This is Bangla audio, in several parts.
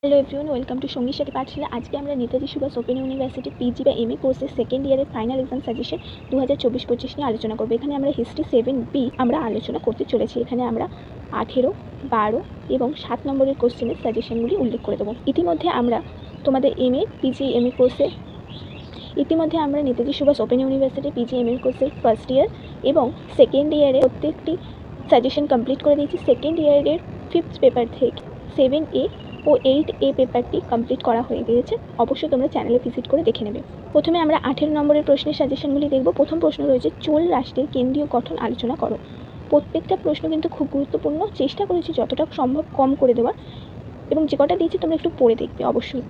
হ্যালো এভরিওয়ান, ওয়েলকাম টু সঙ্গীর সাথে পাঠশালা। আজকে আমরা Netaji Subhas open university PG বা এমএ কোর্সের সেকেন্ড ইয়ারের ফাইনাল এক্সাম সাজেশন 2024-25 নিয়ে আলোচনা করবো। এখানে আমরা হিস্ট্রি 7B আমরা আলোচনা করতে চলেছি। এখানে আমরা 18, 12 এবং 7 নম্বরের কোশ্চেনের সাজেশনগুলি উল্লেখ করে দেবো। ইতিমধ্যে আমরা তোমাদের পিজি এমএ কোর্সে ইতিমধ্যে আমরা Netaji Subhas open university PG MA কোর্সের ফার্স্ট ইয়ার এবং সেকেন্ড ইয়ারে প্রত্যেকটি সাজেশন কমপ্লিট করে দিয়েছি। সেকেন্ড ইয়ারের 5th পেপার থেকে 7A ও 8A পেপারটি কমপ্লিট করা হয়ে গিয়েছে। অবশ্যই তোমরা চ্যানেলে ভিজিট করে দেখে নেবে। প্রথমে আমরা 18 নম্বরের প্রশ্নের সাজেশনগুলি দেখব। প্রথম প্রশ্ন রয়েছে, চোল রাষ্ট্রের কেন্দ্রীয় গঠন আলোচনা করো। প্রত্যেকটা প্রশ্ন কিন্তু খুব গুরুত্বপূর্ণ। চেষ্টা করেছি যতটা সম্ভব কম করে দেওয়ার, এবং যে কটা দিয়েছি তোমরা একটু পড়ে দেখবে অবশ্যই।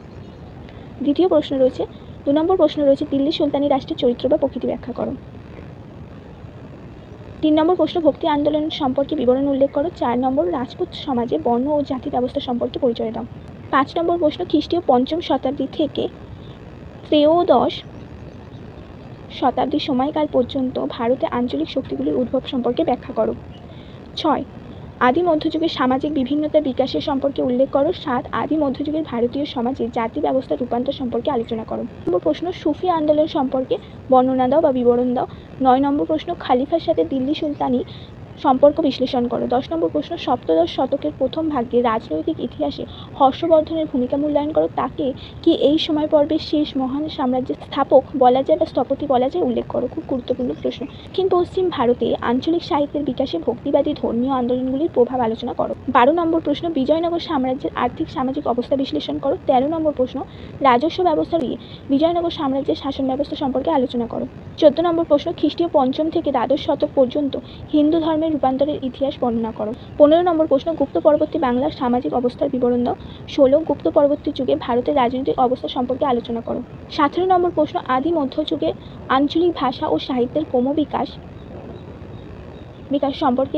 দ্বিতীয় প্রশ্ন রয়েছে, 2 নম্বর প্রশ্ন রয়েছে, দিল্লি সুলতানি রাষ্ট্রের চরিত্র বা প্রকৃতি ব্যাখ্যা করো। 3 নম্বর প্রশ্ন, ভক্তি আন্দোলন সম্পর্কে বিবরণ উল্লেখ করো। 4 নম্বর, রাজপুত সমাজে বর্ণ ও জাতি ব্যবস্থা সম্পর্কে পরিচয় দাও। 5 নম্বর প্রশ্ন, খ্রিস্টীয় 5ম শতাব্দী থেকে ত্রয়োদশ শতাব্দীর সময়কাল পর্যন্ত ভারতে আঞ্চলিক শক্তিগুলির উদ্ভব সম্পর্কে ব্যাখ্যা করো। 6, আদি মধ্যযুগের সামাজিক বিভিন্নতার বিকাশের সম্পর্কে উল্লেখ করো। 7, আদি মধ্যযুগের ভারতীয় সমাজে জাতি ব্যবস্থার রূপান্তর সম্পর্কে আলোচনা করো। নম্বর প্রশ্ন, সুফি আন্দোলন সম্পর্কে বর্ণনা দাও বা বিবরণ দাও। 9 নম্বর প্রশ্ন, খালিফার সাথে দিল্লি সুলতানি সম্পর্ক বিশ্লেষণ করো। 10 নম্বর প্রশ্ন, সপ্তদশ শতকের প্রথম ভাগে রাজনৈতিক ইতিহাসে হর্ষবর্ধনের ভূমিকা মূল্যায়ন করো। তাকে কি এই সময় পর্বের শেষ মহান সাম্রাজ্যের স্থাপক বলা যায় বা স্থপতি বলা যায়, উল্লেখ করো। খুব গুরুত্বপূর্ণ প্রশ্ন। দক্ষিণ পশ্চিম ভারতে আঞ্চলিক সাহিত্যের বিকাশে ভক্তিবাদী ধর্মীয় আন্দোলনগুলির প্রভাব আলোচনা করো। 12 নম্বর প্রশ্ন, বিজয়নগর সাম্রাজ্যের আর্থিক সামাজিক অবস্থা বিশ্লেষণ করো। 13 নম্বর প্রশ্ন, রাজস্ব ব্যবস্থা নিয়ে বিজয়নগর সাম্রাজ্যের শাসন ব্যবস্থা সম্পর্কে আলোচনা করো। 14 নম্বর প্রশ্ন, খ্রিস্টীয় 5ম থেকে দ্বাদশ শতক পর্যন্ত হিন্দু ধর্মের রূপান্তরের ইতিহাস বর্ণনা করো। 15 নম্বর প্রশ্ন, গুপ্ত পরবর্তী বাংলার সামাজিক অবস্থার বিবরণ দাও। 16, গুপ্ত পরবর্তী যুগে ভারতের রাজনৈতিক অবস্থা সম্পর্কে আলোচনা করো। 17 নম্বর প্রশ্ন, আদি মধ্যযুগে আঞ্চলিক ভাষা ও সাহিত্যের ক্রমবিকাশ সম্পর্কে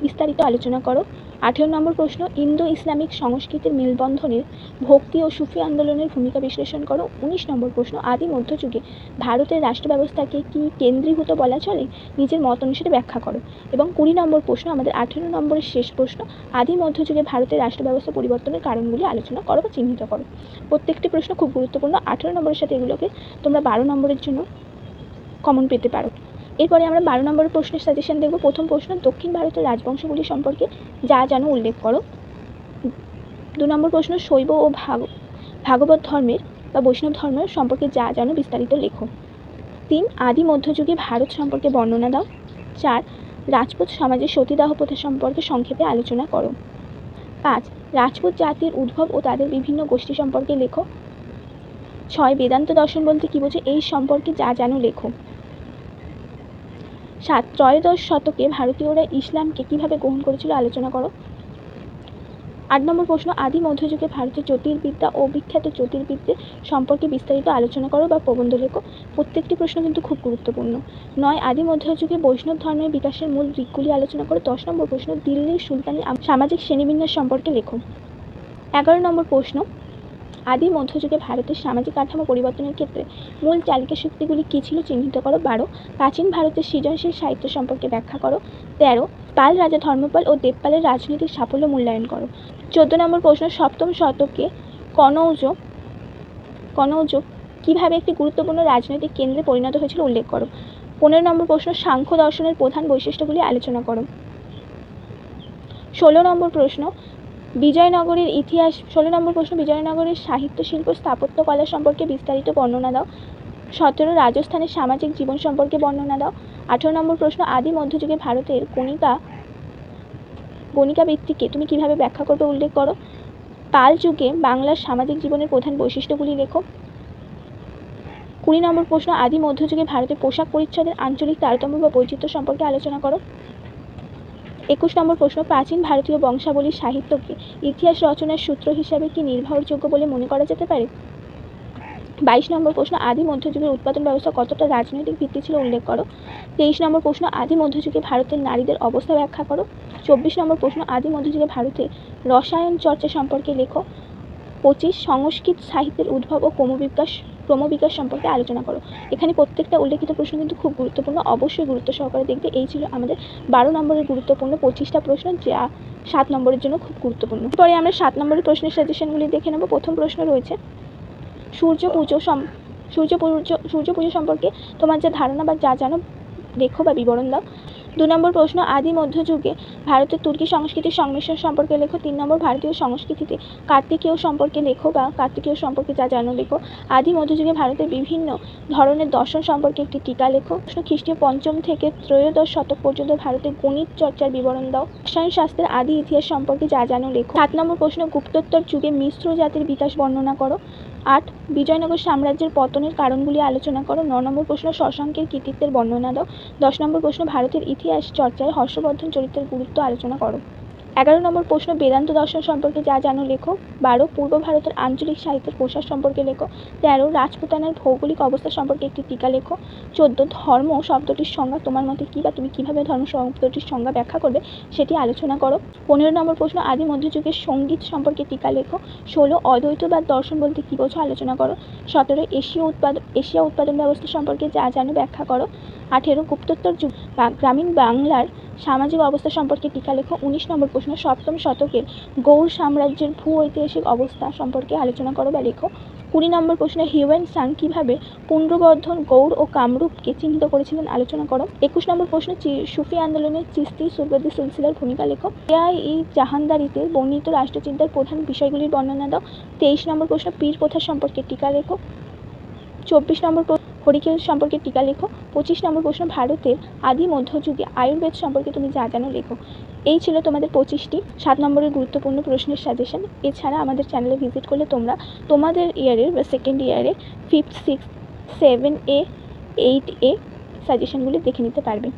বিস্তারিত আলোচনা করো। 18 নম্বর প্রশ্ন, ইন্দো ইসলামিক সংস্কৃতির মেলবন্ধনের ভক্তি ও সুফি আন্দোলনের ভূমিকা বিশ্লেষণ করো। 19 নম্বর প্রশ্ন, আদি মধ্যযুগে ভারতের রাষ্ট্র ব্যবস্থাকে কি কেন্দ্রীভূত বলা চলে, নিজের মত অনুসারে ব্যাখ্যা করো। এবং 20 নম্বর প্রশ্ন, আমাদের 18 নম্বরের শেষ প্রশ্ন, আদি মধ্যযুগে ভারতের রাষ্ট্র ব্যবস্থা পরিবর্তনের কারণগুলি আলোচনা করো বা চিহ্নিত করো। প্রত্যেকটি প্রশ্ন খুব গুরুত্বপূর্ণ। 18 নম্বরের সাথে এগুলোকে তোমরা 12 নম্বরের জন্য কমন পেতে পারো। এরপরে আমরা 12 নম্বরের প্রশ্নের সাজেশন দেখব। প্রথম প্রশ্ন, দক্ষিণ ভারতের রাজবংশগুলি সম্পর্কে যা জানো উল্লেখ করো। 2 নম্বর প্রশ্ন, শৈব ও ভাগবত ধর্মের বা বৈষ্ণব ধর্মের সম্পর্কে যা জানো বিস্তারিত লেখো। 3, আদি মধ্যযুগে ভারত সম্পর্কে বর্ণনা দাও। 4, রাজপুত সমাজের সতীদাহ প্রথা সম্পর্কে সংক্ষেপে আলোচনা করো। 5, রাজপুত জাতির উদ্ভব ও তাদের বিভিন্ন গোষ্ঠী সম্পর্কে লেখো। 6, বেদান্ত দর্শন বলতে কী বোঝো, এই সম্পর্কে যা জানো লেখো। 7, ত্রয়োদশ শতকে ভারতীয়রা ইসলামকে কীভাবে গ্রহণ করেছিল আলোচনা করো। 8 নম্বর প্রশ্ন, আদি মধ্যযুগে ভারতের জ্যোতির্বিদ্যা ও বিখ্যাত জ্যোতির্বিদদের সম্পর্কে বিস্তারিত আলোচনা করো বা প্রবন্ধ লেখো। প্রত্যেকটি প্রশ্ন কিন্তু খুব গুরুত্বপূর্ণ। 9, আদি মধ্যযুগে বৈষ্ণব ধর্মের বিকাশের মূল দিকগুলি আলোচনা করো। 10 নম্বর প্রশ্ন, দিল্লির সুলতানি সামাজিক শ্রেণীবিন্যাস সম্পর্কে লেখো। 11 নম্বর প্রশ্ন, আদি মধ্যযুগে ভারতের সামাজিক কাঠামো পরিবর্তনের ক্ষেত্রে মূল চালিকা শক্তিগুলি কী ছিল, চিহ্নিত করো। 12, প্রাচীন ভারতের সৃজনশীল সাহিত্য সম্পর্কে ব্যাখ্যা করো। 13, পাল রাজা ধর্মপাল ও দেবপালের রাজনৈতিক সাফল্য মূল্যায়ন করো। 14 নম্বর প্রশ্ন, 7ম শতকে কনৌজ কীভাবে একটি গুরুত্বপূর্ণ রাজনৈতিক কেন্দ্রে পরিণত হয়েছিল উল্লেখ করো। 15 নম্বর প্রশ্ন, সাংখ্য দর্শনের প্রধান বৈশিষ্ট্যগুলি আলোচনা করো। 16 নম্বর প্রশ্ন, বিজয়নগরের ইতিহাস। 16 নম্বর প্রশ্ন, বিজয়নগরের সাহিত্য শিল্প স্থাপত্য কলা সম্পর্কে বিস্তারিত বর্ণনা দাও। 17, রাজস্থানের সামাজিক জীবন সম্পর্কে বর্ণনা দাও। 18 নম্বর প্রশ্ন, আদি মধ্যযুগে ভারতের গণিকা বৃত্তিকে তুমি কিভাবে ব্যাখ্যা করবে উল্লেখ করো। পাল যুগে বাংলার সামাজিক জীবনের প্রধান বৈশিষ্ট্যগুলি লেখো। 20 নম্বর প্রশ্ন, আদি মধ্যযুগে ভারতের পোশাক পরিচ্ছদের আঞ্চলিক তারতম্য বা বৈচিত্র্য সম্পর্কে আলোচনা করো। 21 নম্বর প্রশ্ন, প্রাচীন ভারতীয় বংশাবলীর সাহিত্যকে ইতিহাস রচনার সূত্র হিসাবে কি নির্ভরযোগ্য বলে মনে করা যেতে পারে। 22 নম্বর প্রশ্ন, আদি মধ্যযুগের উৎপাদন ব্যবস্থা কতটা রাজনৈতিক ভিত্তি ছিল উল্লেখ করো। 23 নম্বর প্রশ্ন, আদি মধ্যযুগে ভারতের নারীদের অবস্থা ব্যাখ্যা করো। 24 নম্বর প্রশ্ন, আদি মধ্যযুগে ভারতে রসায়ন চর্চা সম্পর্কে লেখো। 25, সংস্কৃত সাহিত্যের উদ্ভব ও ক্রমবিকাশ সম্পর্কে আলোচনা করো। এখানে প্রত্যেকটা উল্লেখিত প্রশ্ন কিন্তু খুব গুরুত্বপূর্ণ, অবশ্যই গুরুত্ব সহকারে দেখবে। এই ছিল আমাদের 12 নম্বরের গুরুত্বপূর্ণ 25টা প্রশ্ন, যা 7 নম্বরের জন্য খুব গুরুত্বপূর্ণ। পরে আমরা 7 নম্বরের প্রশ্নের সাজেশনগুলি দেখে নেব। প্রথম প্রশ্ন রয়েছে সূর্য পুজো সম্পর্কে তোমার যা ধারণা বা যা জানো লেখো বা বিবরণ দাও। 2 নম্বর প্রশ্ন আদি মধ্যযুগে ভারতের তুর্কি সংস্কৃতির সংমিশ্রণ সম্পর্কে লেখো। 3 নম্বর ভারতীয় সংস্কৃতিতে কার্তিকেয় সম্পর্কে লেখো বা কার্তিকেয় সম্পর্কে যা জানো লেখো। আদি মধ্যযুগে ভারতের বিভিন্ন ধরনের দর্শন সম্পর্কে একটি টিকা লেখো। প্রশ্ন খ্রিস্টীয় 5ম থেকে 3ত্রয়োদশ শতক পর্যন্ত ভারতের গণিত চর্চার বিবরণ দাও। রসায়ন শাস্ত্রের আদি ইতিহাস সম্পর্কে যা জানো লেখো। 7 নম্বর প্রশ্ন গুপ্তোত্তর যুগে মিশ্র জাতির বিকাশ বর্ণনা করো। 8 বিজয়নগর সাম্রাজ্যের পতনের কারণগুলি আলোচনা করো। 9 নম্বর প্রশ্ন শশাঙ্কের কৃতিত্বের বর্ণনা দাও। 10 নম্বর প্রশ্ন ভারতের ইতিহাস চর্চায় হর্ষবর্ধন চরিত্রের গুরুত্ব আলোচনা করো। 11 নম্বর প্রশ্ন বেদান্ত দর্শন সম্পর্কে যা জানো লেখো। 12 পূর্ব ভারতের আঞ্চলিক সাহিত্যের প্রসার সম্পর্কে লেখো। 13 রাজপুতানার ভৌগোলিক অবস্থা সম্পর্কে একটি টিকা লেখো। 14 ধর্ম শব্দটির সংজ্ঞা তোমার মতে কী বা তুমি কীভাবে ধর্ম শব্দটির সংজ্ঞা ব্যাখ্যা করবে সেটি আলোচনা করো। 15 নম্বর প্রশ্ন আদি মধ্যযুগের সঙ্গীত সম্পর্কে টিকা লেখো। 16 অদ্বৈতবাদ দর্শন বলতে কী বোঝো আলোচনা করো। 17 এশিয়া উৎপাদন ব্যবস্থা সম্পর্কে যা জানো ব্যাখ্যা করো। 18 গুপ্তোত্তর যুগ বা গ্রামীণ বাংলার সামাজিক অবস্থা সম্পর্কে টিকা লেখো। 19 নম্বর প্রশ্ন 7ম শতকের গৌড় সাম্রাজ্যের ভূ ঐতিহাসিক অবস্থা সম্পর্কে আলোচনা করো বা লেখো। 20 নম্বর প্রশ্ন হিউয়েন সাং কীভাবে পুনর্বর্ধন গৌড় ও কামরূপকে চিহ্নিত করেছিলেন আলোচনা করো। 21 নম্বর প্রশ্ন সুফি আন্দোলনে চিশতি সুরবদি সিলসিলার ভূমিকা লেখো। এ.আই.ই জাহানদারিতে বর্ণিত রাষ্ট্রচিন্তার প্রধান বিষয়গুলির বর্ণনা দাও। 23 নম্বর প্রশ্ন পীর প্রথা সম্পর্কে টিকা লেখো। 24 নম্বর হরিকেল সম্পর্কে টিকা লেখো। 25 নম্বর প্রশ্ন ভারতের আদি মধ্যযুগে আয়ুর্বেদ সম্পর্কে তুমি যা জানো লেখো। এই ছিল তোমাদের 25টি 7 নম্বরের গুরুত্বপূর্ণ প্রশ্নের সাজেশন। এছাড়া আমাদের চ্যানেলে ভিজিট করলে তোমরা তোমাদের ইয়ারের বা সেকেন্ড ইয়ারে 5th 6th 7A 8A সাজেশনগুলি দেখে নিতে পারবে।